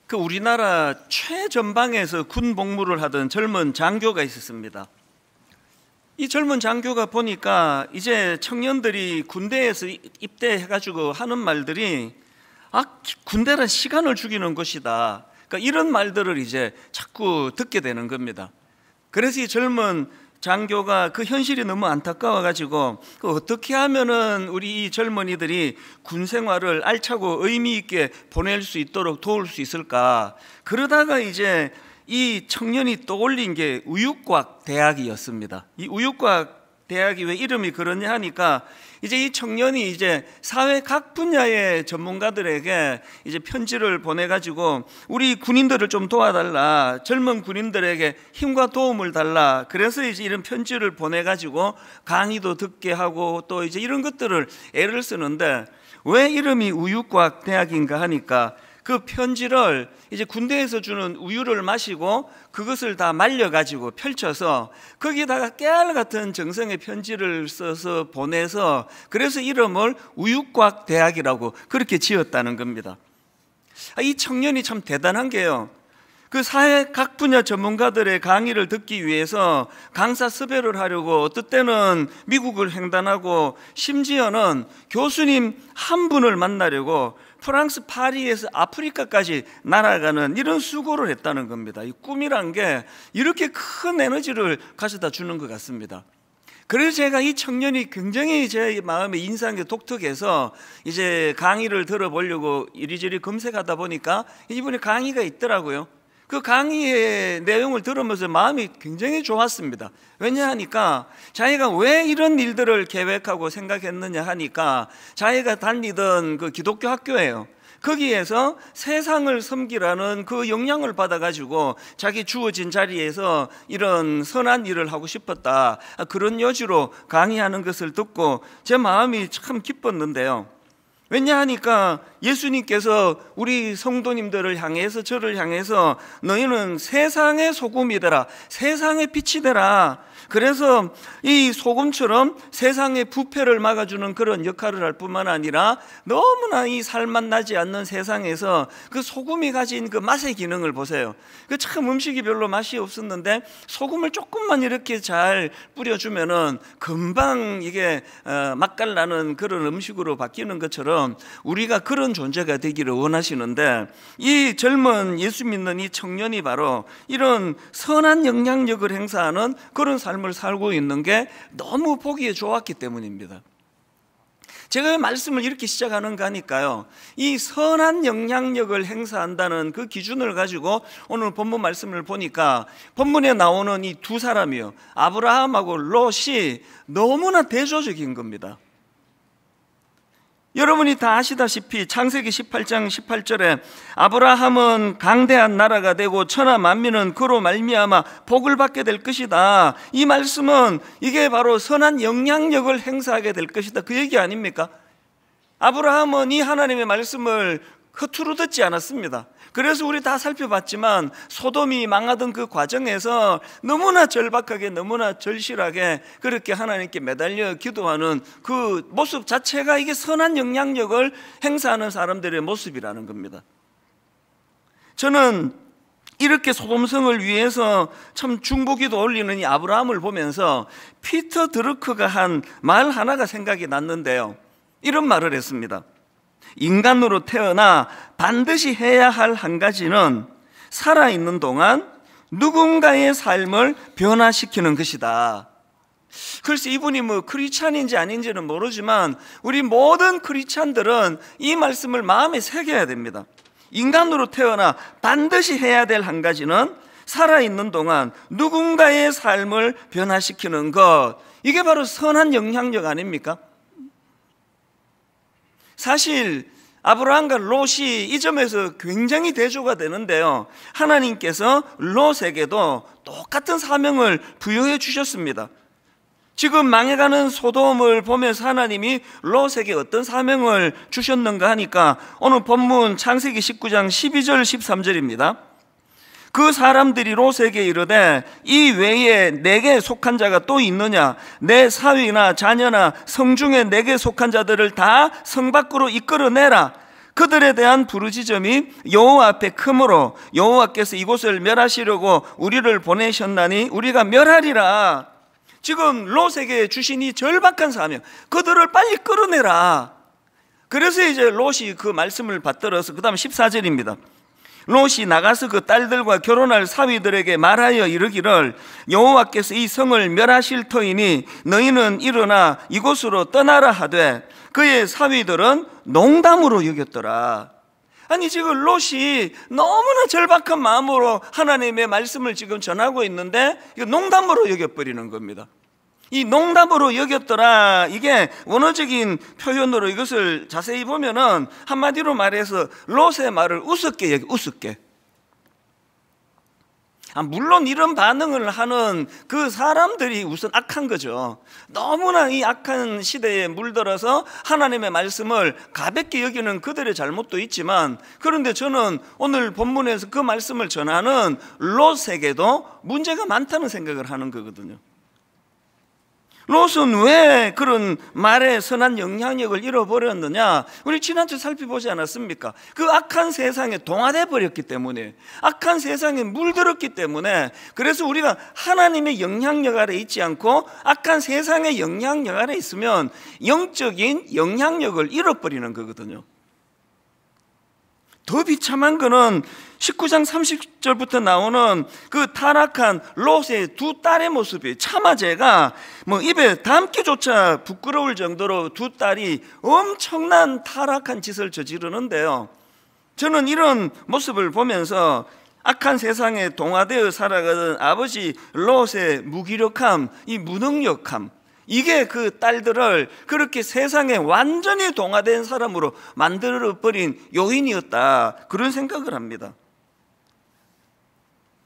그 우리나라 최전방에서 군 복무를 하던 젊은 장교가 있었습니다. 이 젊은 장교가 보니까 이제 청년들이 군대에서 입대해가지고 하는 말들이 군대란 시간을 죽이는 곳이다. 그러니까 이런 말들을 이제 자꾸 듣게 되는 겁니다. 그래서 이 젊은 장교가 그 현실이 너무 안타까워가지고 어떻게 하면은 우리 이 젊은이들이 군 생활을 알차고 의미 있게 보낼 수 있도록 도울 수 있을까? 그러다가 이제 이 청년이 떠올린 게 우육과학 대학이었습니다. 이 우육과학 대학이 왜 이름이 그러냐 하니까 이제 이 청년이 이제 사회 각 분야의 전문가들에게 이제 편지를 보내가지고 우리 군인들을 좀 도와달라, 젊은 군인들에게 힘과 도움을 달라. 그래서 이제 이런 편지를 보내가지고 강의도 듣게 하고 또 이제 이런 것들을 애를 쓰는데 왜 이름이 우육과학 대학인가 하니까 그 편지를 이제 군대에서 주는 우유를 마시고 그것을 다 말려가지고 펼쳐서 거기다가 깨알 같은 정성의 편지를 써서 보내서 그래서 이름을 우육과학 대학이라고 그렇게 지었다는 겁니다. 이 청년이 참 대단한 게요, 그 사회 각 분야 전문가들의 강의를 듣기 위해서 강사 섭외를 하려고 어떨 때는 미국을 횡단하고 심지어는 교수님 한 분을 만나려고 프랑스 파리에서 아프리카까지 날아가는 이런 수고를 했다는 겁니다. 이 꿈이란 게 이렇게 큰 에너지를 가져다 주는 것 같습니다. 그래서 제가 이 청년이 굉장히 제 마음에 인상이 독특해서 이제 강의를 들어보려고 이리저리 검색하다 보니까 이분의 강의가 있더라고요. 그 강의의 내용을 들으면서 마음이 굉장히 좋았습니다. 왜냐하니까 자기가 왜 이런 일들을 계획하고 생각했느냐 하니까 자기가 다니던 그 기독교 학교예요. 거기에서 세상을 섬기라는 그 영향을 받아가지고 자기 주어진 자리에서 이런 선한 일을 하고 싶었다, 그런 여지로 강의하는 것을 듣고 제 마음이 참 기뻤는데요. 왜냐하니까 예수님께서 우리 성도님들을 향해서, 저를 향해서 너희는 세상의 소금이 되라, 세상의 빛이 되라. 그래서 이 소금처럼 세상의 부패를 막아주는 그런 역할을 할 뿐만 아니라 너무나 이 살맛 나지 않는 세상에서 그 소금이 가진 그 맛의 기능을 보세요. 그 참 음식이 별로 맛이 없었는데 소금을 조금만 이렇게 잘 뿌려주면은 금방 이게 맛깔나는 그런 음식으로 바뀌는 것처럼 우리가 그런 존재가 되기를 원하시는데 이 젊은 예수 믿는 이 청년이 바로 이런 선한 영향력을 행사하는 그런 삶을 살고 있는 게 너무 보기에 좋았기 때문입니다. 제가 왜 말씀을 이렇게 시작하는가 하니까요, 이 선한 영향력을 행사한다는 그 기준을 가지고 오늘 본문 말씀을 보니까 본문에 나오는 이 두 사람이요, 아브라함하고 롯이 너무나 대조적인 겁니다. 여러분이 다 아시다시피 창세기 18장 18절에 아브라함은 강대한 나라가 되고 천하 만민은 그로 말미암아 복을 받게 될 것이다. 이 말씀은 이게 바로 선한 영향력을 행사하게 될 것이다, 그 얘기 아닙니까? 아브라함은 이 하나님의 말씀을 허투루 듣지 않았습니다. 그래서 우리 다 살펴봤지만 소돔이 망하던 그 과정에서 너무나 절박하게, 너무나 절실하게 그렇게 하나님께 매달려 기도하는 그 모습 자체가 이게 선한 영향력을 행사하는 사람들의 모습이라는 겁니다. 저는 이렇게 소돔성을 위해서 참 중보기도 올리는 이 아브라함을 보면서 피터 드루크가 한 말 하나가 생각이 났는데요, 이런 말을 했습니다. 인간으로 태어나 반드시 해야 할 한 가지는 살아있는 동안 누군가의 삶을 변화시키는 것이다. 글쎄 이분이 뭐 크리스찬인지 아닌지는 모르지만 우리 모든 크리스찬들은 이 말씀을 마음에 새겨야 됩니다. 인간으로 태어나 반드시 해야 될 한 가지는 살아있는 동안 누군가의 삶을 변화시키는 것, 이게 바로 선한 영향력 아닙니까? 사실 아브라함과 롯이 이 점에서 굉장히 대조가 되는데요, 하나님께서 롯에게도 똑같은 사명을 부여해 주셨습니다. 지금 망해가는 소돔을 보면서 하나님이 롯에게 어떤 사명을 주셨는가 하니까 오늘 본문 창세기 19장 12절 13절입니다. 그 사람들이 롯에게 이르되 이 외에 내게 속한 자가 또 있느냐? 내 사위나 자녀나 성중에 내게 속한 자들을 다 성 밖으로 이끌어내라. 그들에 대한 부르짖음이 여호와 앞에 크므로 여호와께서 이곳을 멸하시려고 우리를 보내셨나니 우리가 멸하리라. 지금 롯에게 주신 이 절박한 사명, 그들을 빨리 끌어내라. 그래서 이제 롯이 그 말씀을 받들어서 그 다음 14절입니다. 롯이 나가서 그 딸들과 결혼할 사위들에게 말하여 이르기를 여호와께서 이 성을 멸하실 터이니 너희는 일어나 이곳으로 떠나라 하되 그의 사위들은 농담으로 여겼더라. 아니 지금 롯이 너무나 절박한 마음으로 하나님의 말씀을 지금 전하고 있는데 이거 농담으로 여겨버리는 겁니다. 이 농담으로 여겼더라, 이게 원어적인 표현으로 이것을 자세히 보면은 한마디로 말해서 롯의 말을 우습게 여기, 우습게. 물론 이런 반응을 하는 그 사람들이 우선 악한 거죠. 너무나 이 악한 시대에 물들어서 하나님의 말씀을 가볍게 여기는 그들의 잘못도 있지만, 그런데 저는 오늘 본문에서 그 말씀을 전하는 롯에게도 문제가 많다는 생각을 하는 거거든요. 롯은 왜 그런 말에 선한 영향력을 잃어버렸느냐? 우리 지난주 살펴보지 않았습니까? 그 악한 세상에 동화돼 버렸기 때문에, 악한 세상에 물들었기 때문에, 그래서 우리가 하나님의 영향력 아래 있지 않고 악한 세상의 영향력 아래 있으면 영적인 영향력을 잃어버리는 거거든요. 더 비참한 거는 19장 30절부터 나오는 그 타락한 롯의 두 딸의 모습이에요. 차마제가 입에 담기조차 부끄러울 정도로 두 딸이 엄청난 타락한 짓을 저지르는데요. 저는 이런 모습을 보면서 악한 세상에 동화되어 살아가던 아버지 롯의 무기력함, 이 무능력함, 이게 그 딸들을 그렇게 세상에 완전히 동화된 사람으로 만들어버린 요인이었다, 그런 생각을 합니다.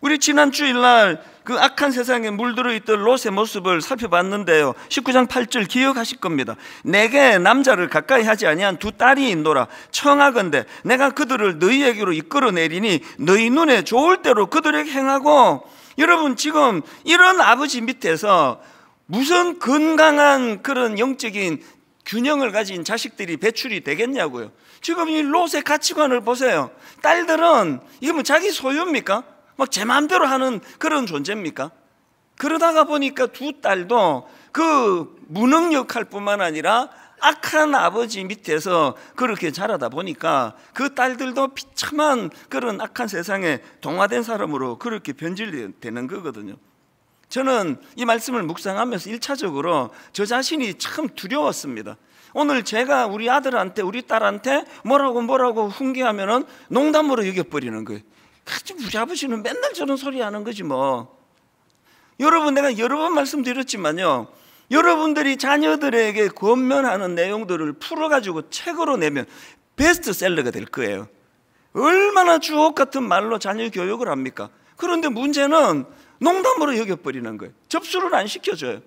우리 지난 주일날 그 악한 세상에 물들어 있던 롯의 모습을 살펴봤는데요, 19장 8절 기억하실 겁니다. 내게 남자를 가까이 하지 아니한 두 딸이 있노라. 청하건대 내가 그들을 너희에게로 이끌어내리니 너희 눈에 좋을 대로 그들에게 행하고. 여러분, 지금 이런 아버지 밑에서 무슨 건강한 그런 영적인 균형을 가진 자식들이 배출이 되겠냐고요. 지금 이 롯의 가치관을 보세요. 딸들은 이게 자기 소유입니까? 제 마음대로 하는 그런 존재입니까? 그러다가 보니까 두 딸도 그 무능력할 뿐만 아니라 악한 아버지 밑에서 그렇게 자라다 보니까 그 딸들도 비참한 그런 악한 세상에 동화된 사람으로 그렇게 변질되는 거거든요. 저는 이 말씀을 묵상하면서 1차적으로 저 자신이 참 두려웠습니다. 오늘 제가 우리 아들한테, 우리 딸한테 뭐라고 훈계하면은 농담으로 여겨버리는 거예요. 우리 아버지는 맨날 저런 소리 하는 거지 뭐. 여러분, 내가 여러 번 말씀드렸지만요, 여러분들이 자녀들에게 권면하는 내용들을 풀어가지고 책으로 내면 베스트셀러가 될 거예요. 얼마나 주옥 같은 말로 자녀 교육을 합니까? 그런데 문제는 농담으로 여겨버리는 거예요. 접수를 안 시켜줘요.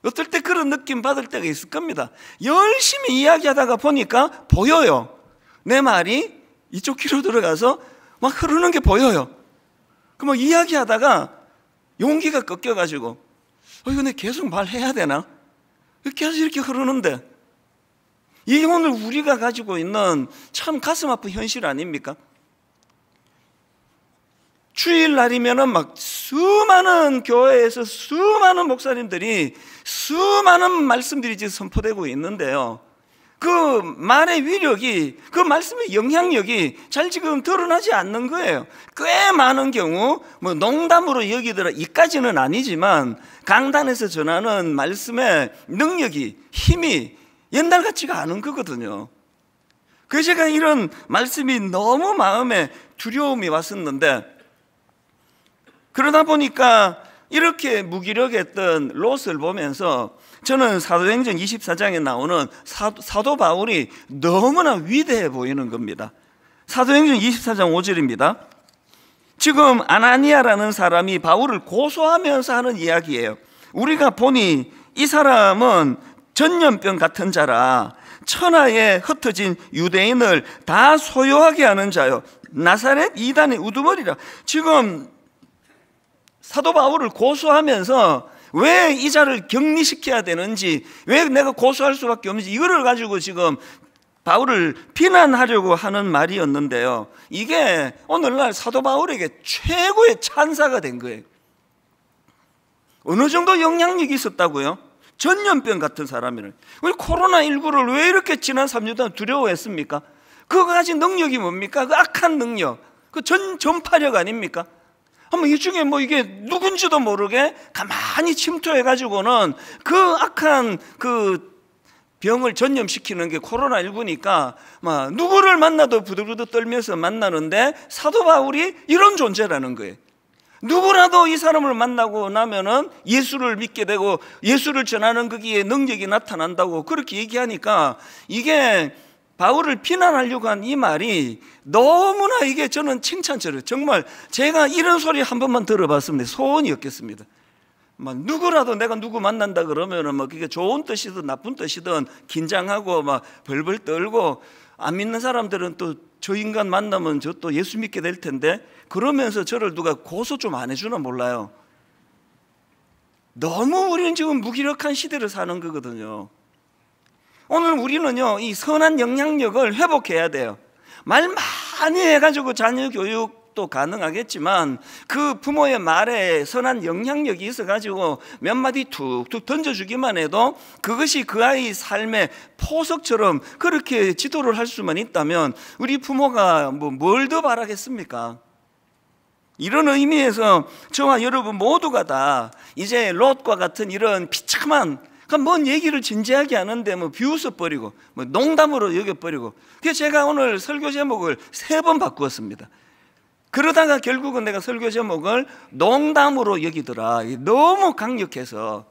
어떨 때 그런 느낌 받을 때가 있을 겁니다. 열심히 이야기하다가 보니까 보여요. 내 말이 이쪽 귀로 들어가서 막 흐르는 게 보여요. 그 이야기하다가 용기가 꺾여가지고 이거 내가 계속 말해야 되나? 계속 이렇게 흐르는데, 이게 오늘 우리가 가지고 있는 참 가슴 아픈 현실 아닙니까? 주일날이면은 수많은 교회에서 수많은 목사님들이 수많은 말씀들이 지금 선포되고 있는데요, 그 말의 위력이, 그 말씀의 영향력이 잘 지금 드러나지 않는 거예요. 꽤 많은 경우 농담으로 여기더라 이까지는 아니지만 강단에서 전하는 말씀의 능력이, 힘이 옛날 같지가 않은 거거든요. 그래서 제가 이런 말씀이 너무 마음에 두려움이 왔었는데, 그러다 보니까 이렇게 무기력했던 롯을 보면서 저는 사도행전 24장에 나오는 사도 바울이 너무나 위대해 보이는 겁니다. 사도행전 24장 5절입니다. 지금 아나니아라는 사람이 바울을 고소하면서 하는 이야기예요. 우리가 보니 이 사람은 전염병 같은 자라 천하에 흩어진 유대인을 다 소요하게 하는 자요, 나사렛 이단의 우두머리라. 지금 사도 바울을 고소하면서 왜 이 자를 격리시켜야 되는지, 왜 내가 고소할 수밖에 없는지, 이거를 가지고 지금 바울을 비난하려고 하는 말이었는데요, 이게 오늘날 사도 바울에게 최고의 찬사가 된 거예요. 어느 정도 영향력이 있었다고요? 전염병 같은 사람이를, 우리 코로나19를 왜 이렇게 지난 3년 동안 두려워했습니까? 그거 가진 능력이 뭡니까? 그 악한 능력, 그 전파력 아닙니까? 한번 이 중에 뭐 이게 누군지도 모르게 가만히 침투해가지고는 그 악한 그 병을 전염시키는 게 코로나19니까 막 누구를 만나도 부들부들 떨면서 만나는데, 사도 바울이 이런 존재라는 거예요. 누구라도 이 사람을 만나고 나면은 예수를 믿게 되고 예수를 전하는 거기에 능력이 나타난다고 그렇게 얘기하니까, 이게 바울을 비난하려고 한 이 말이 너무나 이게 저는 칭찬처럼, 정말 제가 이런 소리 한 번만 들어봤으면 소원이었겠습니다. 막 누구라도 내가 누구 만난다 그러면은 뭐 그게 좋은 뜻이든 나쁜 뜻이든 긴장하고 막 벌벌 떨고, 안 믿는 사람들은 또 저 인간 만나면 저 또 예수 믿게 될 텐데 그러면서 저를 누가 고소 좀 안 해주나 몰라요. 너무 우리는 지금 무기력한 시대를 사는 거거든요. 오늘 우리는요, 이 선한 영향력을 회복해야 돼요. 말 많이 해가지고 자녀 교육도 가능하겠지만, 그 부모의 말에 선한 영향력이 있어가지고 몇 마디 툭툭 던져주기만 해도 그것이 그 아이 삶의 포석처럼 그렇게 지도를 할 수만 있다면 우리 부모가 뭘 더 바라겠습니까? 이런 의미에서 저와 여러분 모두가 다 이제 롯과 같은 이런 비참한, 뭔 얘기를 진지하게 하는데 뭐 비웃어버리고 뭐 농담으로 여겨버리고, 그래서 제가 오늘 설교 제목을 3번 바꾸었습니다. 그러다가 결국은 내가 설교 제목을 농담으로 여기더라. 너무 강력해서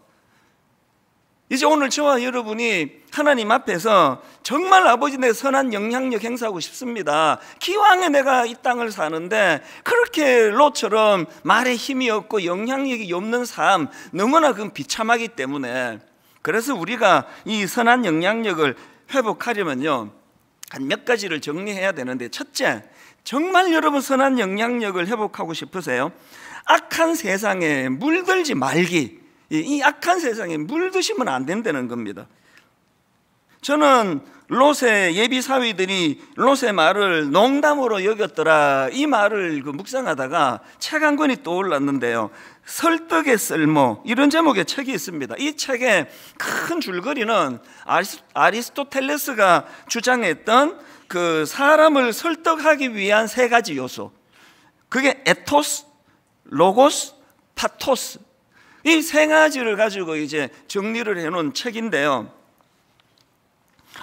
이제 오늘 저와 여러분이 하나님 앞에서 정말 아버지 내 선한 영향력 행사하고 싶습니다. 기왕에 내가 이 땅을 사는데 그렇게 롯처럼 말에 힘이 없고 영향력이 없는 삶, 너무나 그건 비참하기 때문에, 그래서 우리가 이 선한 영향력을 회복하려면요, 한 몇 가지를 정리해야 되는데, 첫째, 정말 여러분 선한 영향력을 회복하고 싶으세요? 악한 세상에 물들지 말기. 이 악한 세상에 물드시면 안 된다는 겁니다. 저는 롯의 예비 사위들이 롯의 말을 농담으로 여겼더라, 이 말을 묵상하다가 책 한 권이 떠올랐는데요, 설득의 쓸모, 이런 제목의 책이 있습니다. 이 책의 큰 줄거리는 아리스토텔레스가 주장했던 그 사람을 설득하기 위한 3가지 요소, 그게 에토스, 로고스, 파토스, 이 3가지를 가지고 이제 정리를 해놓은 책인데요,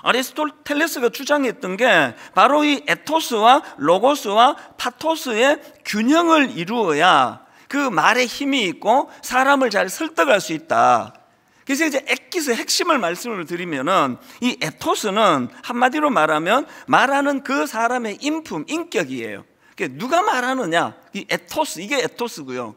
아리스토텔레스가 주장했던 게 바로 이 에토스와 로고스와 파토스의 균형을 이루어야 그 말에 힘이 있고 사람을 잘 설득할 수 있다. 그래서 이제 엑기스 핵심을 말씀을 드리면은, 이 에토스는 한마디로 말하면 말하는 그 사람의 인품, 인격이에요. 누가 말하느냐, 이 에토스, 이게 에토스고요.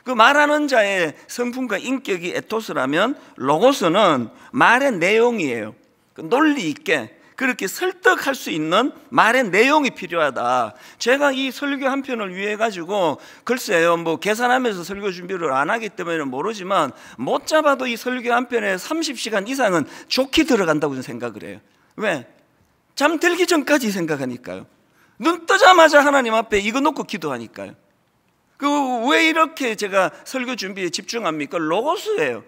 그 말하는 자의 성품과 인격이 에토스라면, 로고스는 말의 내용이에요. 논리 있게 그렇게 설득할 수 있는 말의 내용이 필요하다. 제가 이 설교 한 편을 위해 가지고 글쎄요, 뭐 계산하면서 설교 준비를 안 하기 때문에 모르지만 못 잡아도 이 설교 한 편에 30시간 이상은 좋게 들어간다고 생각을 해요. 왜? 잠들기 전까지 생각하니까요. 눈 뜨자마자 하나님 앞에 이거 놓고 기도하니까요. 왜 이렇게 제가 설교 준비에 집중합니까? 로고스예요.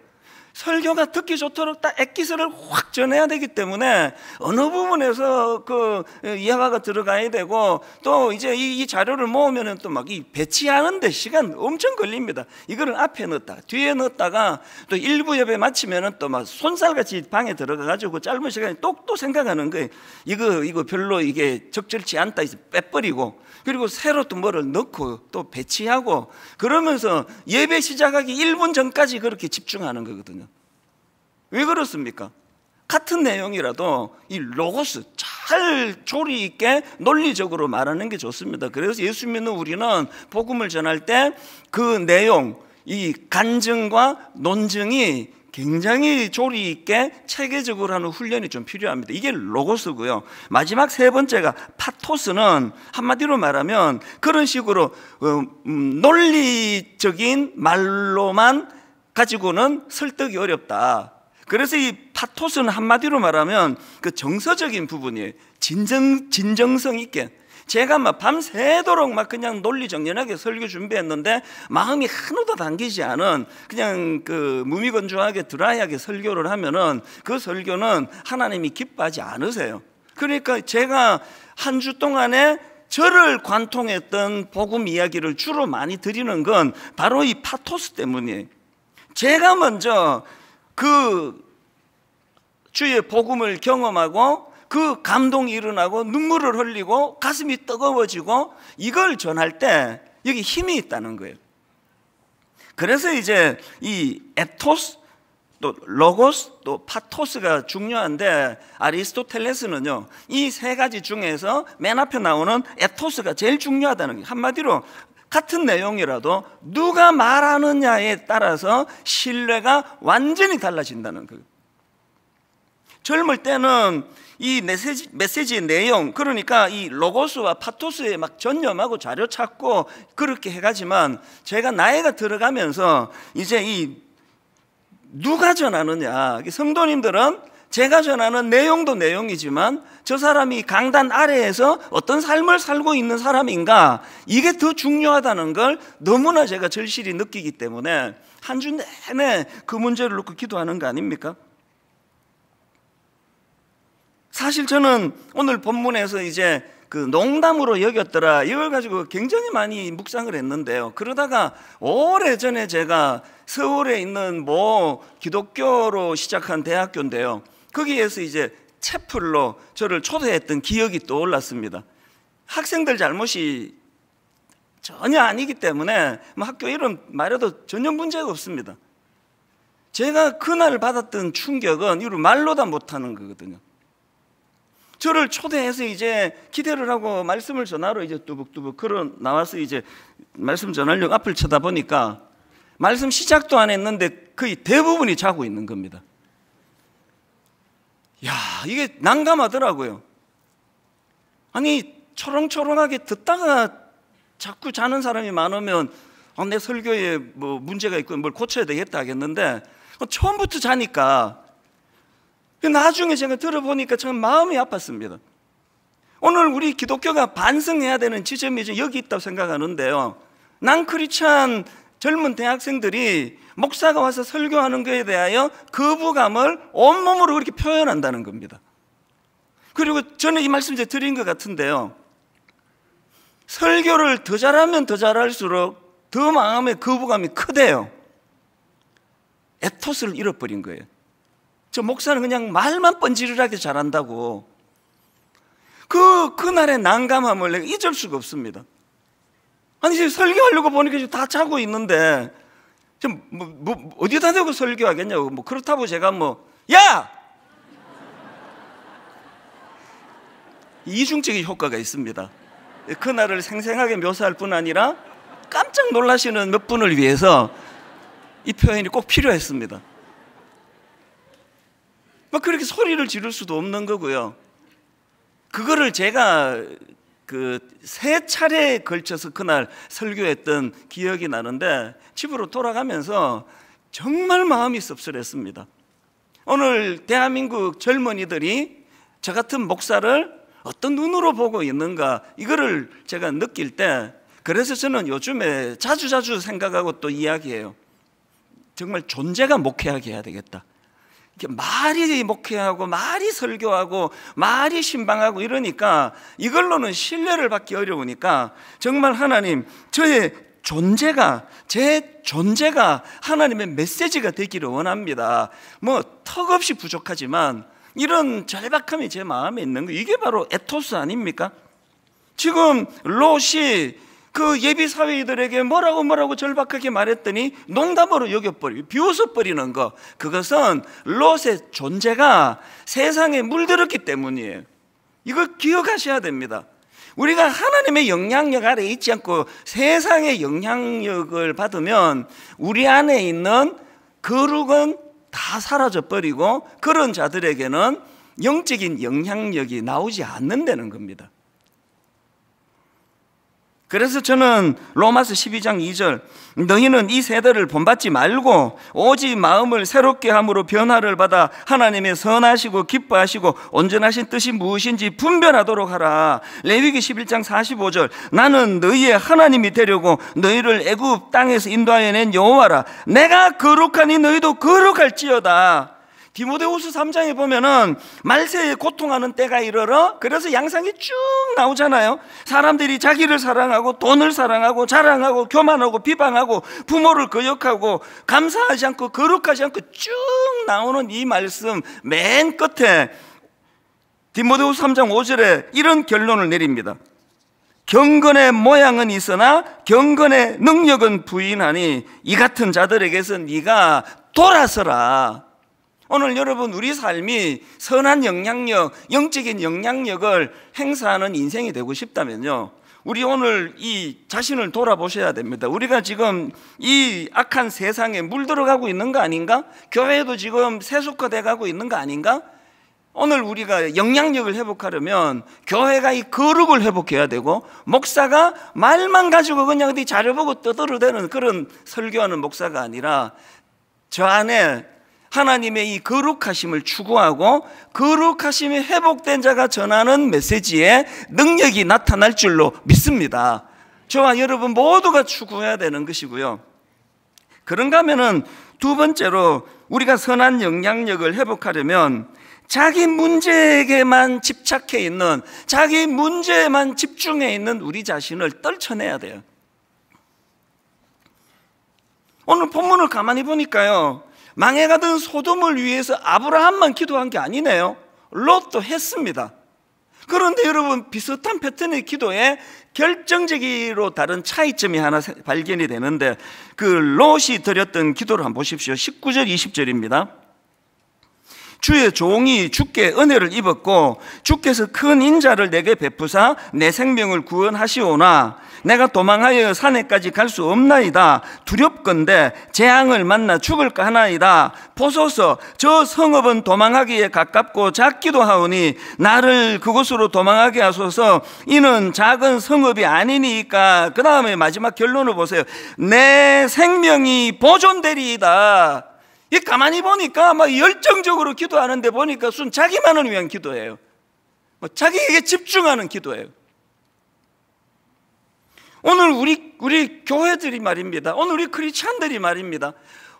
설교가 듣기 좋도록 딱 엑기스를 확 전해야 되기 때문에 어느 부분에서 그 이해가 들어가야 되고, 또 이제 이 자료를 모으면은 또 막 이 배치하는데 시간 엄청 걸립니다. 이거를 앞에 넣었다가 뒤에 넣었다가 또 일부 예배 마치면은 또 막 손살같이 방에 들어가가지고 짧은 시간에 또 생각하는 거예요. 이거 별로 이게 적절치 않다 해서 빼버리고, 그리고 새로 또 뭐를 넣고 또 배치하고, 그러면서 예배 시작하기 1분 전까지 그렇게 집중하는 거거든요. 왜 그렇습니까? 같은 내용이라도 이 로고스 잘 조리 있게 논리적으로 말하는 게 좋습니다. 그래서 예수 믿는 우리는 복음을 전할 때 그 내용, 이 간증과 논증이 굉장히 조리 있게 체계적으로 하는 훈련이 좀 필요합니다. 이게 로고스고요. 마지막 3번째가 파토스는 한마디로 말하면 그런 식으로 논리적인 말로만 가지고는 설득이 어렵다. 그래서 이 파토스는 한마디로 말하면 그 정서적인 부분이에요. 진정성 있게 제가 막 밤새도록 막 그냥 논리정연하게 설교 준비했는데 마음이 하나도 당기지 않은 그냥 그 무미건조하게 드라이하게 설교를 하면은 그 설교는 하나님이 기뻐하지 않으세요. 그러니까 제가 한 주 동안에 저를 관통했던 복음 이야기를 주로 많이 드리는 건 바로 이 파토스 때문이에요. 제가 먼저 그 주의 복음을 경험하고 그 감동이 일어나고 눈물을 흘리고 가슴이 뜨거워지고 이걸 전할 때 여기 힘이 있다는 거예요. 그래서 이제 이 에토스 또 로고스 또 파토스가 중요한데 아리스토텔레스는요 이 세 가지 중에서 맨 앞에 나오는 에토스가 제일 중요하다는 거예요. 한마디로 같은 내용이라도 누가 말하느냐에 따라서 신뢰가 완전히 달라진다는 거예요. 젊을 때는 이 메시지의 내용, 그러니까 이 로고스와 파토스에 막 전념하고 자료 찾고 그렇게 해가지만 제가 나이가 들어가면서 이제 이 누가 전하느냐, 성도님들은 제가 전하는 내용도 내용이지만 저 사람이 강단 아래에서 어떤 삶을 살고 있는 사람인가, 이게 더 중요하다는 걸 너무나 제가 절실히 느끼기 때문에 한 주 내내 그 문제를 놓고 기도하는 거 아닙니까? 사실 저는 오늘 본문에서 이제 그 농담으로 여겼더라 이걸 가지고 굉장히 많이 묵상을 했는데요. 그러다가 오래전에 제가 서울에 있는 기독교로 시작한 대학교인데요. 거기에서 이제 채플로 저를 초대했던 기억이 떠올랐습니다. 학생들 잘못이 전혀 아니기 때문에 학교 이름 말해도 전혀 문제가 없습니다. 제가 그날 받았던 충격은 이걸 말로 다 못하는 거거든요. 저를 초대해서 이제 기대를 하고 말씀을 전하러 이제 뚜벅뚜벅 걸어 나와서 이제 말씀 전하려고 앞을 쳐다보니까 말씀 시작도 안 했는데 거의 대부분이 자고 있는 겁니다. 야, 이게 난감하더라고요. 아니, 초롱초롱하게 듣다가 자꾸 자는 사람이 많으면 내 설교에 뭐 문제가 있고 뭘 고쳐야 되겠다 하겠는데 처음부터 자니까 나중에 제가 들어보니까 참 마음이 아팠습니다. 오늘 우리 기독교가 반성해야 되는 지점이 이제 여기 있다고 생각하는데요. 난 젊은 대학생들이 목사가 와서 설교하는 것에 대하여 거부감을 온몸으로 그렇게 표현한다는 겁니다. 그리고 저는 이 말씀 이제 드린 것 같은데요. 설교를 더 잘하면 더 잘할수록 더 마음의 거부감이 크대요. 에토스를 잃어버린 거예요. 저 목사는 그냥 말만 뻔지르르하게 잘한다고. 그날의 난감함을 내가 잊을 수가 없습니다. 아니, 지금 설교하려고 보니까 지금 다 자고 있는데, 지금 어디다 대고 설교하겠냐고. 그렇다고 제가 야! 이중적인 효과가 있습니다. 그날을 생생하게 묘사할 뿐 아니라 깜짝 놀라시는 몇 분을 위해서 이 표현이 꼭 필요했습니다. 그렇게 소리를 지를 수도 없는 거고요. 그거를 제가 세 차례에 걸쳐서 그날 설교했던 기억이 나는데 집으로 돌아가면서 정말 마음이 씁쓸했습니다. 오늘 대한민국 젊은이들이 저 같은 목사를 어떤 눈으로 보고 있는가, 이거를 제가 느낄 때, 그래서 저는 요즘에 자주 생각하고 또 이야기해요. 정말 존재가 목회하게 해야 되겠다. 말이 목회하고 말이 설교하고 말이 신방하고 이러니까 이걸로는 신뢰를 받기 어려우니까 정말 하나님, 제 존재가 하나님의 메시지가 되기를 원합니다. 턱없이 부족하지만 이런 절박함이 제 마음에 있는 거, 이게 바로 에토스 아닙니까? 지금 롯이 그 예비 사회들에게 뭐라고 절박하게 말했더니 농담으로 여겨버리고 비웃어버리는 거, 그것은 롯의 존재가 세상에 물들었기 때문이에요. 이거 기억하셔야 됩니다. 우리가 하나님의 영향력 아래 있지 않고 세상의 영향력을 받으면 우리 안에 있는 거룩은 다 사라져버리고 그런 자들에게는 영적인 영향력이 나오지 않는다는 겁니다. 그래서 저는 로마서 12장 2절 너희는 이 세대를 본받지 말고 오직 마음을 새롭게 함으로 변화를 받아 하나님의 선하시고 기뻐하시고 온전하신 뜻이 무엇인지 분별하도록 하라. 레위기 11장 45절 나는 너희의 하나님이 되려고 너희를 애굽 땅에서 인도하여 낸 여호와라. 내가 거룩하니 너희도 거룩할지어다. 디모데후서 3장에 보면은 말세에 고통하는 때가 이르러, 그래서 양상이 쭉 나오잖아요. 사람들이 자기를 사랑하고 돈을 사랑하고 자랑하고 교만하고 비방하고 부모를 거역하고 감사하지 않고 거룩하지 않고 쭉 나오는 이 말씀 맨 끝에 디모데후서 3장 5절에 이런 결론을 내립니다. 경건의 모양은 있으나 경건의 능력은 부인하니 이 같은 자들에게서 네가 돌아서라. 오늘 여러분 우리 삶이 선한 영향력, 영적인 영향력을 행사하는 인생이 되고 싶다면요, 우리 오늘 이 자신을 돌아보셔야 됩니다. 우리가 지금 이 악한 세상에 물들어가고 있는 거 아닌가? 교회도 지금 세속화돼 가고 있는 거 아닌가? 오늘 우리가 영향력을 회복하려면 교회가 이 거룩을 회복해야 되고, 목사가 말만 가지고 그냥 어디 자료보고 떠들어대는 그런 설교하는 목사가 아니라 저 안에 하나님의 이 거룩하심을 추구하고 거룩하심이 회복된 자가 전하는 메시지에 능력이 나타날 줄로 믿습니다. 저와 여러분 모두가 추구해야 되는 것이고요. 그런가 하면은 두 번째로 우리가 선한 영향력을 회복하려면 자기 문제에게만 집착해 있는, 자기 문제에만 집중해 있는 우리 자신을 떨쳐내야 돼요. 오늘 본문을 가만히 보니까요, 망해가던 소돔을 위해서 아브라함만 기도한 게 아니네요. 롯도 했습니다. 그런데 여러분, 비슷한 패턴의 기도에 결정적으로 다른 차이점이 하나 발견이 되는데, 그 롯이 드렸던 기도를 한번 보십시오. 19절 20절입니다 주의 종이 주께 은혜를 입었고 주께서 큰 인자를 내게 베푸사 내 생명을 구원하시오나 내가 도망하여 산에까지 갈 수 없나이다. 두렵건대 재앙을 만나 죽을까 하나이다. 보소서, 저 성읍은 도망하기에 가깝고 작기도 하오니 나를 그곳으로 도망하게 하소서. 이는 작은 성읍이 아니니까. 그 다음에 마지막 결론을 보세요. 내 생명이 보존되리이다. 이 가만히 보니까 막 열정적으로 기도하는데 보니까 순 자기만을 위한 기도예요. 자기에게 집중하는 기도예요. 오늘 우리 교회들이 말입니다. 오늘 우리 크리스찬들이 말입니다.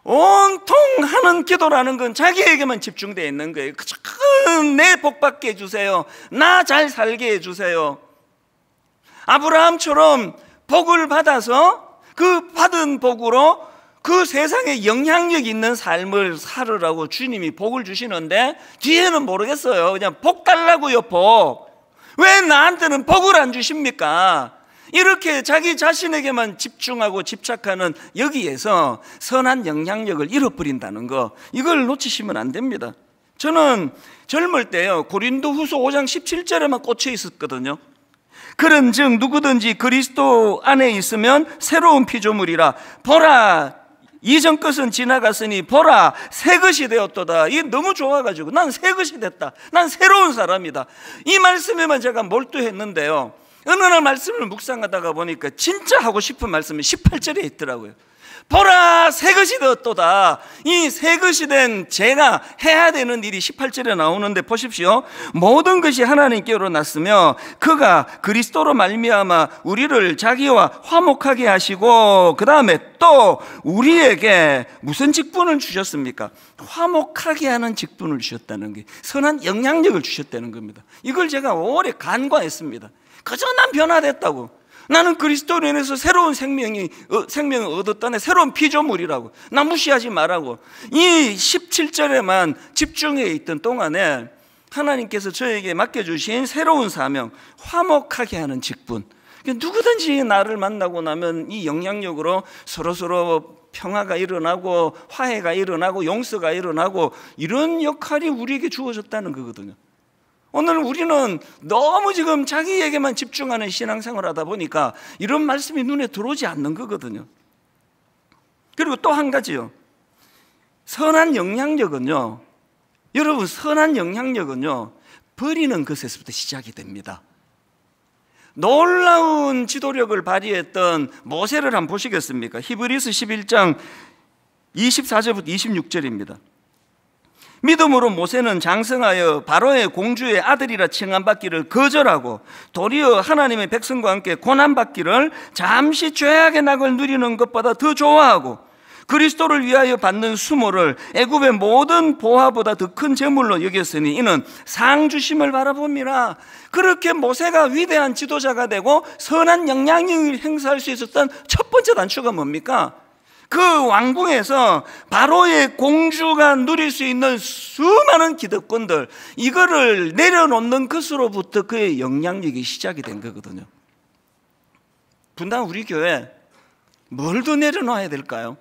온통 하는 기도라는 건 자기에게만 집중되어 있는 거예요. 내 복 받게 해주세요. 나 잘 살게 해주세요. 아브라함처럼 복을 받아서 그 받은 복으로 그 세상에 영향력 있는 삶을 살으라고 주님이 복을 주시는데 뒤에는 모르겠어요. 그냥 복 달라고요, 복. 왜 나한테는 복을 안 주십니까? 이렇게 자기 자신에게만 집중하고 집착하는 여기에서 선한 영향력을 잃어버린다는 거, 이걸 놓치시면 안 됩니다. 저는 젊을 때요, 고린도후서 5장 17절에만 꽂혀 있었거든요. 그런즉 누구든지 그리스도 안에 있으면 새로운 피조물이라. 보라, 이전 것은 지나갔으니 보라, 새 것이 되었도다. 이게 너무 좋아가지고 난 새 것이 됐다, 난 새로운 사람이다, 이 말씀에만 제가 몰두했는데요, 어느 날 말씀을 묵상하다가 보니까 진짜 하고 싶은 말씀이 18절에 있더라고요. 보라, 새 것이 되었도다. 이 새 것이 된 제가 해야 되는 일이 18절에 나오는데 보십시오. 모든 것이 하나님께로 났으며 그가 그리스도로 말미암아 우리를 자기와 화목하게 하시고, 그 다음에 또 우리에게 무슨 직분을 주셨습니까? 화목하게 하는 직분을 주셨다는 게, 선한 영향력을 주셨다는 겁니다. 이걸 제가 오래 간과했습니다. 그저 난 변화됐다고, 나는 그리스도로 인해서 새로운 생명을 얻었다네, 새로운 피조물이라고, 나 무시하지 말라고. 이 17절에만 집중해 있던 동안에 하나님께서 저에게 맡겨주신 새로운 사명, 화목하게 하는 직분. 누구든지 나를 만나고 나면 이 영향력으로 서로서로 평화가 일어나고 화해가 일어나고 용서가 일어나고, 이런 역할이 우리에게 주어졌다는 거거든요. 오늘 우리는 너무 지금 자기에게만 집중하는 신앙생활을 하다 보니까 이런 말씀이 눈에 들어오지 않는 거거든요. 그리고 또 한 가지요, 선한 영향력은요, 여러분, 선한 영향력은요, 버리는 것에서부터 시작이 됩니다. 놀라운 지도력을 발휘했던 모세를 한번 보시겠습니까? 히브리서 11장 24절부터 26절입니다. 믿음으로 모세는 장성하여 바로의 공주의 아들이라 칭함받기를 거절하고 도리어 하나님의 백성과 함께 고난받기를 잠시 죄악의 낙을 누리는 것보다 더 좋아하고 그리스도를 위하여 받는 수모를 애굽의 모든 보화보다 더 큰 재물로 여겼으니 이는 상 주심을 바라봅니다. 그렇게 모세가 위대한 지도자가 되고 선한 영향력을 행사할 수 있었던 첫 번째 단추가 뭡니까? 그 왕궁에서 바로의 공주가 누릴 수 있는 수많은 기득권들, 이거를 내려놓는 것으로부터 그의 영향력이 시작이 된 거거든요. 분당 우리 교회 뭘 더 내려놔야 될까요?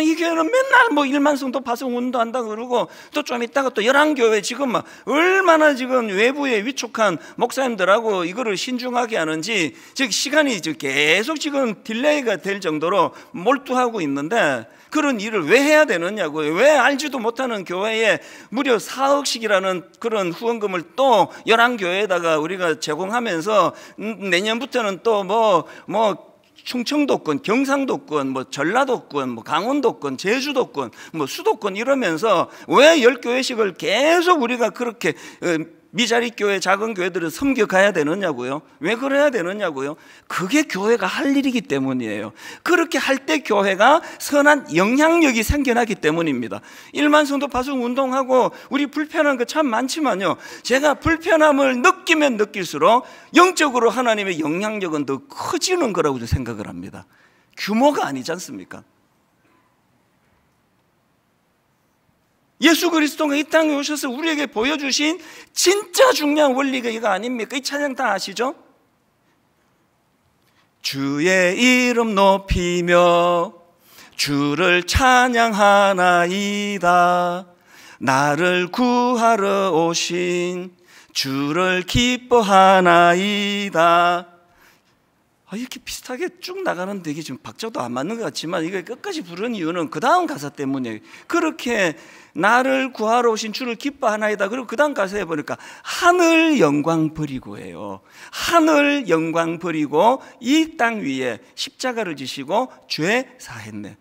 이 교회는 맨날 일만성도 파송 운동한다 그러고 또 좀 있다가 또 열왕교회 지금 얼마나 지금 외부에 위촉한 목사님들하고 이거를 신중하게 하는지 즉 시간이 계속 지금 딜레이가 될 정도로 몰두하고 있는데 그런 일을 왜 해야 되느냐고요. 왜 알지도 못하는 교회에 무려 4억씩이라는 그런 후원금을 또 열왕교회에다가 우리가 제공하면서 내년부터는 또 충청도권, 경상도권, 전라도권, 강원도권, 제주도권, 수도권 이러면서 왜 10교회씩을 계속 우리가 그렇게 미자리 교회, 작은 교회들을 섬겨가야 되느냐고요. 왜 그래야 되느냐고요. 그게 교회가 할 일이기 때문이에요. 그렇게 할 때 교회가 선한 영향력이 생겨나기 때문입니다. 일만성도 파송 운동하고 우리 불편한 거 참 많지만요, 제가 불편함을 느끼면 느낄수록 영적으로 하나님의 영향력은 더 커지는 거라고 생각을 합니다. 규모가 아니지 않습니까? 예수 그리스도가 이 땅에 오셔서 우리에게 보여주신 진짜 중요한 원리가 이거 아닙니까? 이 찬양 다 아시죠? 주의 이름 높이며 주를 찬양하나이다. 나를 구하러 오신 주를 기뻐하나이다. 이렇게 비슷하게 쭉 나가는데 이게 지금 박자도 안 맞는 것 같지만 이게 끝까지 부르는 이유는 그 다음 가사 때문이에요. 그렇게 나를 구하러 오신 주를 기뻐하나이다. 그리고 그 다음 가사에 보니까 하늘 영광 버리고예요. 하늘 영광 버리고 이 땅 위에 십자가를 지시고 죄 사했네.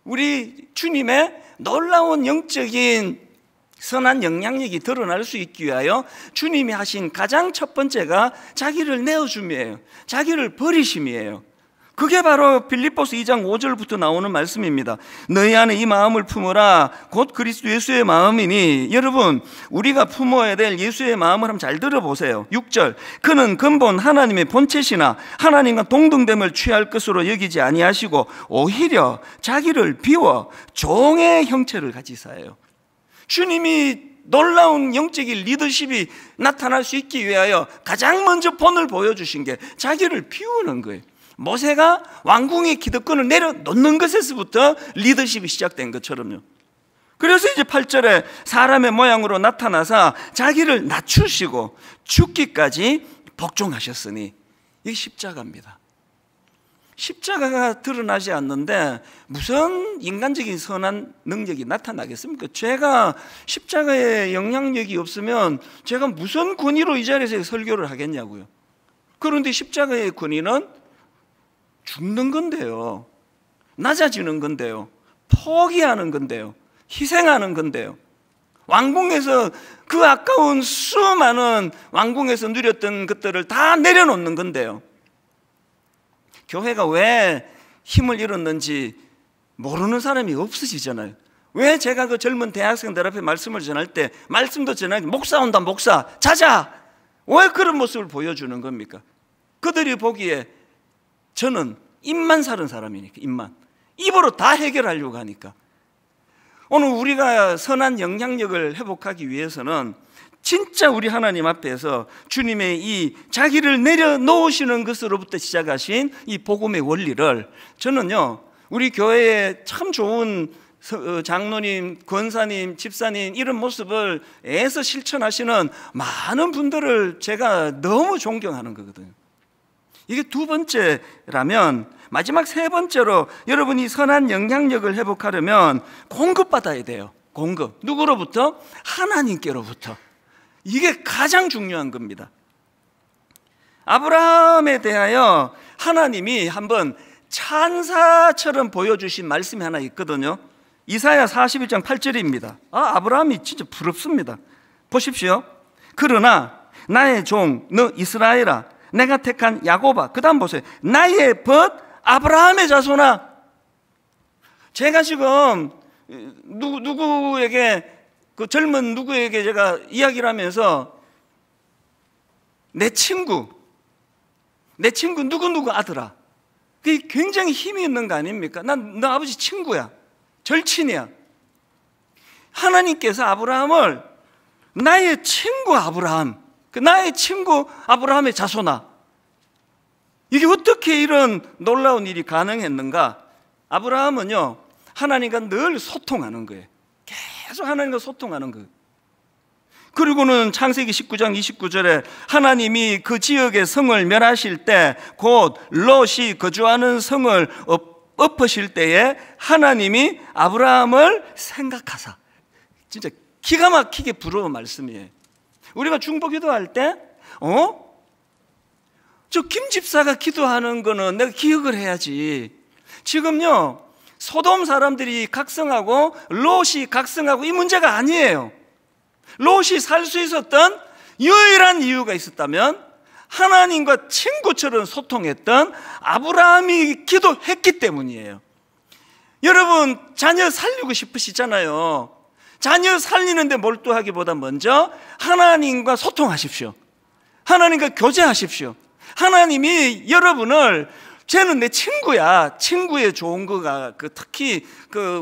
우리 주님의 놀라운 영적인 선한 영향력이 드러날 수 있기 위하여 주님이 하신 가장 첫 번째가 자기를 내어줌이에요. 자기를 버리심이에요. 그게 바로 빌립보서 2장 5절부터 나오는 말씀입니다. 너희 안에 이 마음을 품으라 곧 그리스도 예수의 마음이니. 여러분, 우리가 품어야 될 예수의 마음을 한번 잘 들어보세요. 6절, 그는 근본 하나님의 본체시나 하나님과 동등됨을 취할 것으로 여기지 아니하시고 오히려 자기를 비워 종의 형체를 가지사예요. 주님이 놀라운 영적인 리더십이 나타날 수 있기 위하여 가장 먼저 본을 보여주신 게 자기를 비우는 거예요. 모세가 왕궁의 기득권을 내려놓는 것에서부터 리더십이 시작된 것처럼요. 그래서 이제 8절에 사람의 모양으로 나타나사 자기를 낮추시고 죽기까지 복종하셨으니, 이게 십자가입니다. 십자가가 드러나지 않는데 무슨 인간적인 선한 능력이 나타나겠습니까? 제가 십자가의 영향력이 없으면 제가 무슨 권위로 이 자리에서 설교를 하겠냐고요. 그런데 십자가의 권위는 죽는 건데요, 낮아지는 건데요, 포기하는 건데요, 희생하는 건데요, 왕궁에서 그 아까운 수많은 왕궁에서 누렸던 것들을 다 내려놓는 건데요. 교회가 왜 힘을 잃었는지 모르는 사람이 없으시잖아요. 왜 제가 그 젊은 대학생들 앞에 말씀을 전할 때 말씀도 전하기 목사 온다, 목사 자자, 왜 그런 모습을 보여주는 겁니까? 그들이 보기에 저는 입만 사는 사람이니까, 입으로 다 해결하려고 하니까. 오늘 우리가 선한 영향력을 회복하기 위해서는 진짜 우리 하나님 앞에서 주님의 이 자기를 내려놓으시는 것으로부터 시작하신 이 복음의 원리를, 저는요, 우리 교회에 참 좋은 장로님, 권사님, 집사님 이런 모습을 애써 실천하시는 많은 분들을 제가 너무 존경하는 거거든요. 이게 두 번째라면, 마지막 세 번째로 여러분이 선한 영향력을 회복하려면 공급받아야 돼요. 공급. 누구로부터? 하나님께로부터. 이게 가장 중요한 겁니다. 아브라함에 대하여 하나님이 한번 찬사처럼 보여주신 말씀이 하나 있거든요. 이사야 41장 8절입니다. 아브라함이 진짜 부럽습니다. 보십시오. 그러나 나의 종 너 이스라엘아, 내가 택한 야곱아, 그 다음 보세요. 나의 벗 아브라함의 자손아. 제가 지금 누구에게, 그 젊은 누구에게 제가 이야기를 하면서 내 친구 누구 아들아, 그게 굉장히 힘이 있는 거 아닙니까? 난 너 아버지 친구야, 절친이야. 하나님께서 아브라함을 나의 친구 아브라함, 나의 친구 아브라함의 자손아, 이게 어떻게 이런 놀라운 일이 가능했는가? 아브라함은요, 하나님과 늘 소통하는 거예요. 계속 하나님과 소통하는 거예요. 그리고는 창세기 19장 29절에 하나님이 그 지역의 성을 멸하실 때, 곧 롯이 거주하는 성을 엎으실 때에 하나님이 아브라함을 생각하사. 진짜 기가 막히게 부러운 말씀이에요. 우리가 중보 기도할 때 저 김 집사가 기도하는 거는 내가 기억을 해야지. 지금요, 소돔 사람들이 각성하고 롯이 각성하고 이 문제가 아니에요. 롯이 살 수 있었던 유일한 이유가 있었다면 하나님과 친구처럼 소통했던 아브라함이 기도했기 때문이에요. 여러분, 자녀 살리고 싶으시잖아요. 자녀 살리는데 몰두하기보다 먼저 하나님과 소통하십시오. 하나님과 교제하십시오. 하나님이 여러분을, 쟤는 내 친구야. 친구의 좋은 거가 특히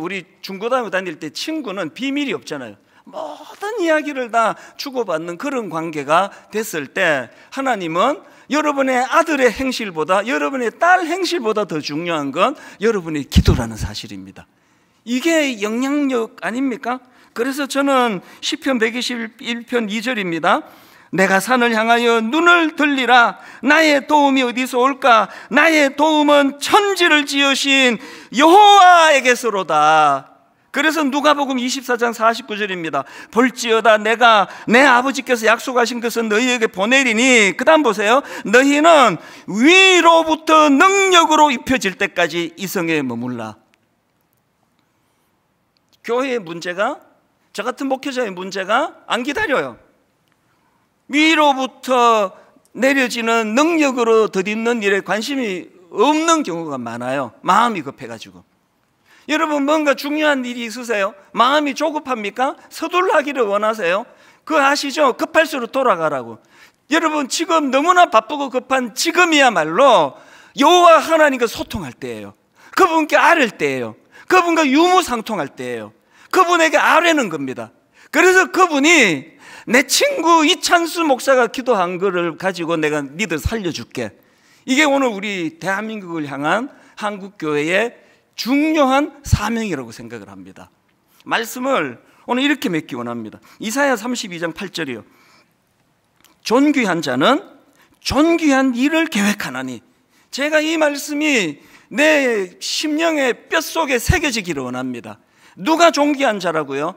우리 중고등학교 다닐 때 친구는 비밀이 없잖아요. 모든 이야기를 다 주고받는 그런 관계가 됐을 때 하나님은 여러분의 아들의 행실보다, 여러분의 딸 행실보다 더 중요한 건 여러분의 기도라는 사실입니다. 이게 영향력 아닙니까? 그래서 저는 시편 121편 2절입니다. 내가 산을 향하여 눈을 들리라. 나의 도움이 어디서 올까? 나의 도움은 천지를 지으신 여호와에게서로다. 그래서 누가복음 24장 49절입니다. 볼지어다 내가 내 아버지께서 약속하신 것은 너희에게 보내리니, 그 다음 보세요. 너희는 위로부터 능력으로 입혀질 때까지 이 성에 머물라. 교회의 문제가, 저 같은 목회자의 문제가 안 기다려요. 위로부터 내려지는 능력으로 덧입는 일에 관심이 없는 경우가 많아요. 마음이 급해가지고. 여러분, 뭔가 중요한 일이 있으세요? 마음이 조급합니까? 서둘러 하기를 원하세요? 그거 아시죠? 급할수록 돌아가라고. 여러분, 지금 너무나 바쁘고 급한 지금이야말로 여호와 하나님과 소통할 때예요. 그분께 아뢰을 때예요. 그분과 유무상통할 때예요. 그분에게 아뢰는 겁니다. 그래서 그분이 내 친구 이찬수 목사가 기도한 거를 가지고 내가 니들 살려줄게. 이게 오늘 우리 대한민국을 향한 한국교회의 중요한 사명이라고 생각을 합니다. 말씀을 오늘 이렇게 맺기 원합니다. 이사야 32장 8절이요. 존귀한 자는 존귀한 일을 계획하나니. 제가 이 말씀이 내 심령의 뼛속에 새겨지기를 원합니다. 누가 존귀한 자라고요?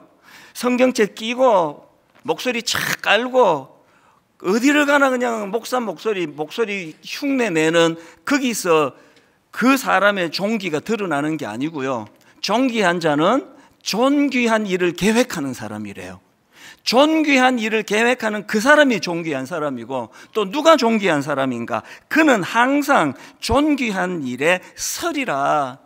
성경책 끼고 목소리 착 깔고 어디를 가나 그냥 목사 목소리 흉내 내는, 거기서 그 사람의 존귀가 드러나는 게 아니고요. 존귀한 자는 존귀한 일을 계획하는 사람이래요. 존귀한 일을 계획하는 그 사람이 존귀한 사람이고, 또 누가 존귀한 사람인가? 그는 항상 존귀한 일에 서리라.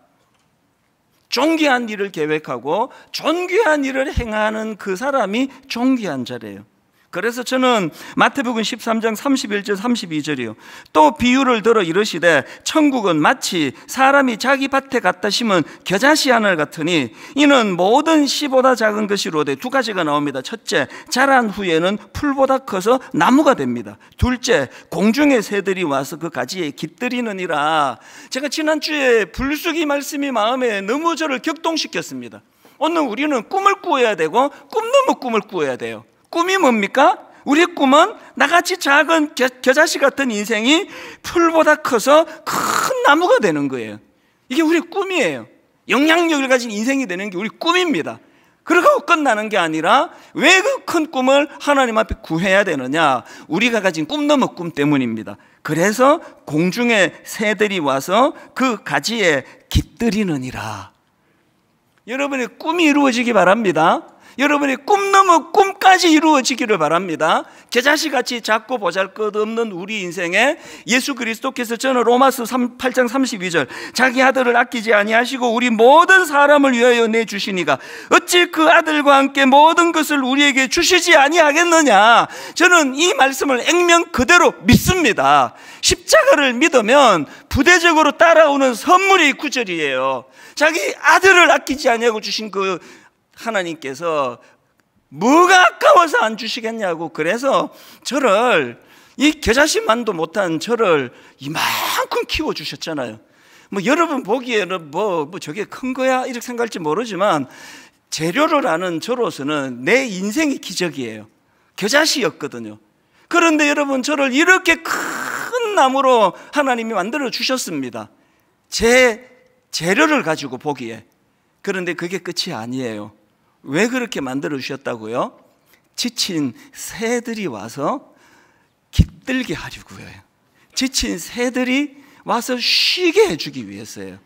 존귀한 일을 계획하고 존귀한 일을 행하는 그 사람이 존귀한 자래요. 그래서 저는 마태복음 13장 31절 32절이요. 또 비유를 들어 이르시되 천국은 마치 사람이 자기 밭에 갖다 심은 겨자씨 하늘 같으니 이는 모든 씨보다 작은 것이로되, 두 가지가 나옵니다. 첫째, 자란 후에는 풀보다 커서 나무가 됩니다. 둘째, 공중의 새들이 와서 그 가지에 깃들이느니라. 제가 지난주에 불쑥이 말씀이 마음에 너무 저를 격동시켰습니다. 오늘 우리는 꿈을 꾸어야 되고 꿈 넘어 꿈을 꾸어야 돼요. 꿈이 뭡니까? 우리 꿈은 나같이 작은 겨자씨 같은 인생이 풀보다 커서 큰 나무가 되는 거예요. 이게 우리 꿈이에요. 영향력을 가진 인생이 되는 게 우리 꿈입니다. 그러고 끝나는 게 아니라 왜 그 큰 꿈을 하나님 앞에 구해야 되느냐? 우리가 가진 꿈 넘어 꿈 때문입니다. 그래서 공중의 새들이 와서 그 가지에 깃들이느니라. 여러분의 꿈이 이루어지기 바랍니다. 여러분의 꿈 넘어 꿈까지 이루어지기를 바랍니다. 겨자씨같이 작고 보잘것없는 우리 인생에 예수 그리스도께서 저는 로마서 8장 32절 자기 아들을 아끼지 아니하시고 우리 모든 사람을 위하여 내주시니가 어찌 그 아들과 함께 모든 것을 우리에게 주시지 아니하겠느냐. 저는 이 말씀을 액면 그대로 믿습니다. 십자가를 믿으면 부대적으로 따라오는 선물이 9절이에요. 자기 아들을 아끼지 아니하고 주신 그 하나님께서 뭐가 아까워서 안 주시겠냐고. 그래서 저를 이 겨자씨만도 못한 저를 이만큼 키워주셨잖아요. 뭐 여러분 보기에는 뭐 저게 큰 거야 이렇게 생각할지 모르지만 재료를 아는 저로서는 내 인생이 기적이에요. 겨자씨였거든요. 그런데 여러분 저를 이렇게 큰 나무로 하나님이 만들어 주셨습니다. 제 재료를 가지고 보기에. 그런데 그게 끝이 아니에요. 왜 그렇게 만들어 주셨다고요? 지친 새들이 와서 깃들게 하려고요. 지친 새들이 와서 쉬게 해주기 위해서예요.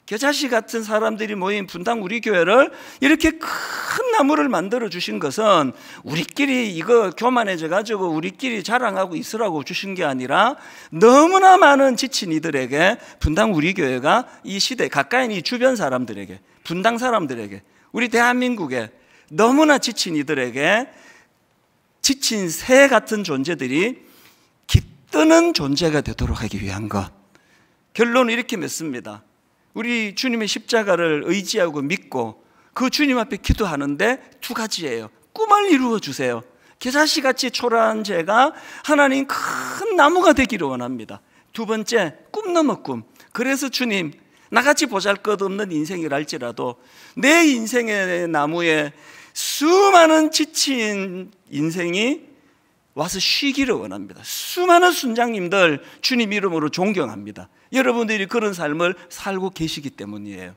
겨자씨 같은 사람들이 모인 분당 우리 교회를 이렇게 큰 나무를 만들어 주신 것은 우리끼리 이거 교만해져 가지고 우리끼리 자랑하고 있으라고 주신 게 아니라 너무나 많은 지친 이들에게 분당 우리 교회가 이 시대 가까이 이 주변 사람들에게 분당 사람들에게 우리 대한민국에 너무나 지친 이들에게 지친 새 같은 존재들이 깃드는 존재가 되도록 하기 위한 것. 결론은 이렇게 맺습니다. 우리 주님의 십자가를 의지하고 믿고 그 주님 앞에 기도하는데 두 가지예요. 꿈을 이루어 주세요. 겨자씨같이 초라한 제가 하나님 큰 나무가 되기를 원합니다. 두 번째, 꿈 넘어 꿈. 그래서 주님, 나같이 보잘것없는 인생이라 할지라도 내 인생의 나무에 수많은 지친 인생이 와서 쉬기를 원합니다. 수많은 순장님들 주님 이름으로 존경합니다. 여러분들이 그런 삶을 살고 계시기 때문이에요.